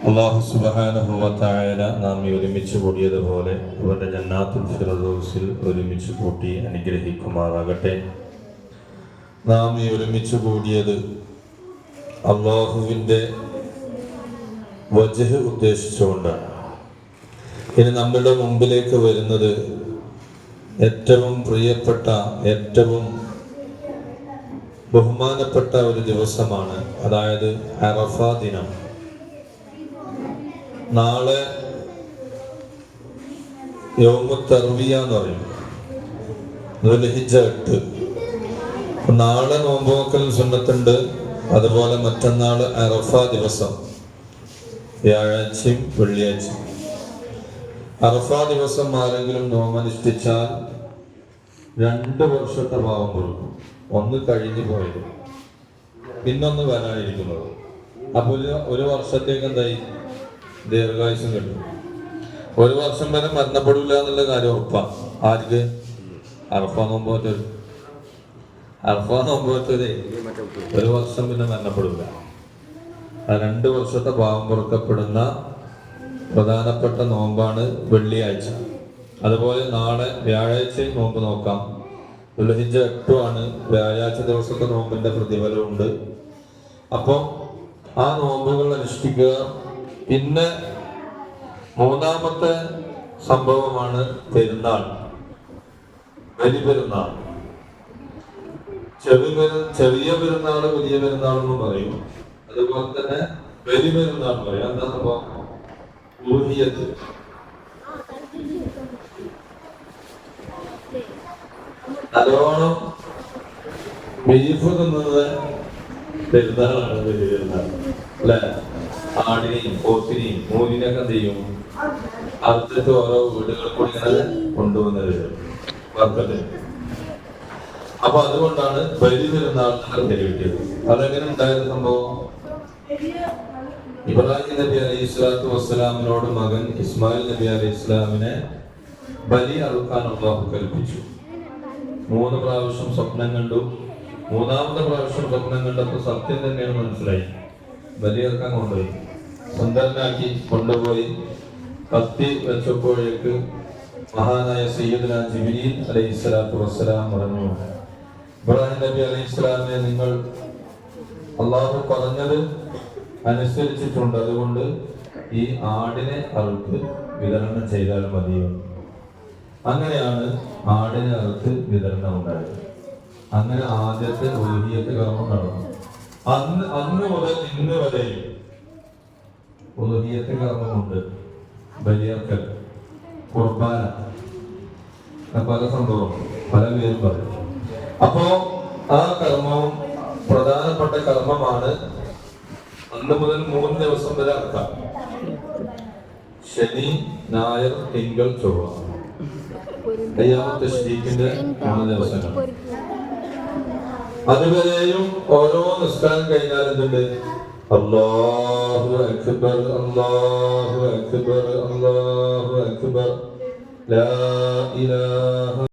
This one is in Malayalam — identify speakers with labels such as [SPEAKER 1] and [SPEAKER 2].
[SPEAKER 1] അല്ലാഹു സുബ്ഹാനഹു വ തആല നാം ഒരുമിച്ച് കൂടിയതുപോലെ അവന്റെ ജന്നാത്തുൽ ഫിർദൗസിൽ ഒരുമിച്ച് കൂട്ടി അനുഗ്രഹിക്കുമാറാകട്ടെ. നാം ഒരുമിച്ച് കൂടിയത് അല്ലാഹുവിൻ്റെ വജ്ഹ് ഉദ്ദേശിച്ചുകൊണ്ടാണ്. ഇനി നമ്മുടെ മുമ്പിലേക്ക് വരുന്നത് ഏറ്റവും പ്രിയപ്പെട്ട, ഏറ്റവും ബഹുമാനപ്പെട്ട ഒരു ദിവസമാണ്. അതായത് അറഫ ദിനം. നാളെ യൗമു തർവിയ എന്ന് പറയും, ദുൽഹിജ്ജ 8. നാളെ നോമ്പ് നോക്കൽ സുന്നത്തുണ്ട്. അതുപോലെ മറ്റന്നാള് അറഫ ദിവസം, വ്യാഴാഴ്ചയും വെള്ളിയാഴ്ചയും. അറഫ ദിവസം ആരെങ്കിലും നോമനുഷ്ഠിച്ചാൽ 2 വർഷത്തെ പാപം കൊടുക്കും. ഒന്ന് കഴിഞ്ഞു പോയത്, പിന്നൊന്ന് വരാനിരിക്കുന്നത്. അപ്പോൾ ഒരു വർഷത്തേക്ക് എന്തായി? ദീർഘായുസം കിട്ടും. 1 വർഷം വരെ മരണപ്പെടില്ല എന്നുള്ള കാര്യം ഉറപ്പാണ്. ആർക്ക്? അറഫ നോമ്പ് പറ്റൊരു 1 വർഷം പിന്നെ മരണപ്പെടില്ല. 2 വർഷത്തെ പാപം പൊറുക്കപ്പെടുന്ന പ്രധാനപ്പെട്ട നോമ്പാണ് വെള്ളിയാഴ്ച. അതുപോലെ നാളെ വ്യാഴാഴ്ച നോമ്പ് നോക്കാം. ദുൽഹിജ്ജ 8 ആണ്. വ്യാഴാഴ്ച ദിവസത്തെ നോമ്പിന്റെ പ്രതിഫലമുണ്ട്. അപ്പോൾ ആ നോമ്പുകൾ അനുഷ്ഠിക്കുക. പിന്നെ മൂന്നാമത്തെ സംഭവമാണ് പെരുന്നാൾ, ബലിപെരുന്നാൾ. ചെറിയ പെരുന്നാൾ, വലിയ പെരുന്നാൾ എന്ന് പറയും. അതുപോലെ തന്നെ ബലിപെരുന്നാൾ പറയും. എന്താ സംഭവം? ഊഹിയത്ത്. നല്ലോണം ബീഫ് തിന്നുന്നത് പെരുന്നാളാണ്, വലിയ പെരുന്നാൾ അല്ലെ? ആടിനെയും പോത്തിനെയും മൂലിനൊക്കെ എന്ത് ചെയ്യും? അറുത്തിട്ട് ഓരോ വീടുകളിൽ കൂടി ഇങ്ങനെ കൊണ്ടുവന്നത് വർക്കത്തിന്. അപ്പൊ അതുകൊണ്ടാണ് ബലി പെരുന്നാൾ പേര് കിട്ടിയത്. അതെങ്ങനെ ഉണ്ടായത് സംഭവം? ഇബ്രാഹിം നബി അലൈഹി സ്വലാത്തു വസ്സലാമിനോട് മകൻ ഇസ്മായിൽ നബി അലൈഹി സ്വലാമിനെ ബലി അറുക്കാൻ അല്ലാഹു കൽപ്പിച്ചു. 3 പ്രാവശ്യം സ്വപ്നം കണ്ടു. 3ാമത്തെ പ്രാവശ്യം സ്വപ്നം കണ്ടപ്പോൾ സത്യം തന്നെയാണ് മനസ്സിലായി. ബലി അറുക്കാൻ കൊണ്ടുപോയി, സുന്ദരനാക്കി കൊണ്ടുപോയി. കത്തി വെച്ചപ്പോഴേക്ക് മഹാനായ സയ്യിദുനാ ജിബ്രീൽ അലൈഹി സ്വലാത്തു വസ്സലാം പറഞ്ഞു, ഇബ്രാഹിം നബി അലൈഹി സ്വലാമിനെ നിങ്ങൾ അള്ളാഹു പറഞ്ഞത് അനുസരിച്ചിട്ടുണ്ട്. അതുകൊണ്ട് ഈ ആടിനെ അറുത്ത് വിതരണം ചെയ്താൽ മതിയോ? അങ്ങനെയാണ് ആടിനെ അറുത്ത് വിതരണം ഉണ്ടായത്. അങ്ങനെ ആദ്യത്തെ ഉലുഹിയ്യത്ത് കർമ്മം നടന്നു. അന്ന് മുതൽ ഇന്ന് വരെ ഉലുഹിയ്യത്ത് കർമ്മമുണ്ട്. ബലിയർക്കൽ, കുർബാന, പല സംഭവം, പല പേരും പറയും. അപ്പോ ആ കർമ്മവും പ്രധാനപ്പെട്ട കർമ്മമാണ്. അന്ന് മുതൽ 3 ദിവസം വരെ അറക്കാം. ശനി, ഞായർ, തിങ്കൾ, ചൊവ്വ. തശ്രീഖിന്റെ 3 ദിവസങ്ങൾ. അതുവരെയും ഓരോ നിസ്കാരം കഴിഞ്ഞാൽ എന്തുണ്ട്? അല്ലാഹു അക്ബർ, അല്ലാഹു അക്ബർ, അല്ലാഹു അക്ബർ, ലാ ഇലാഹ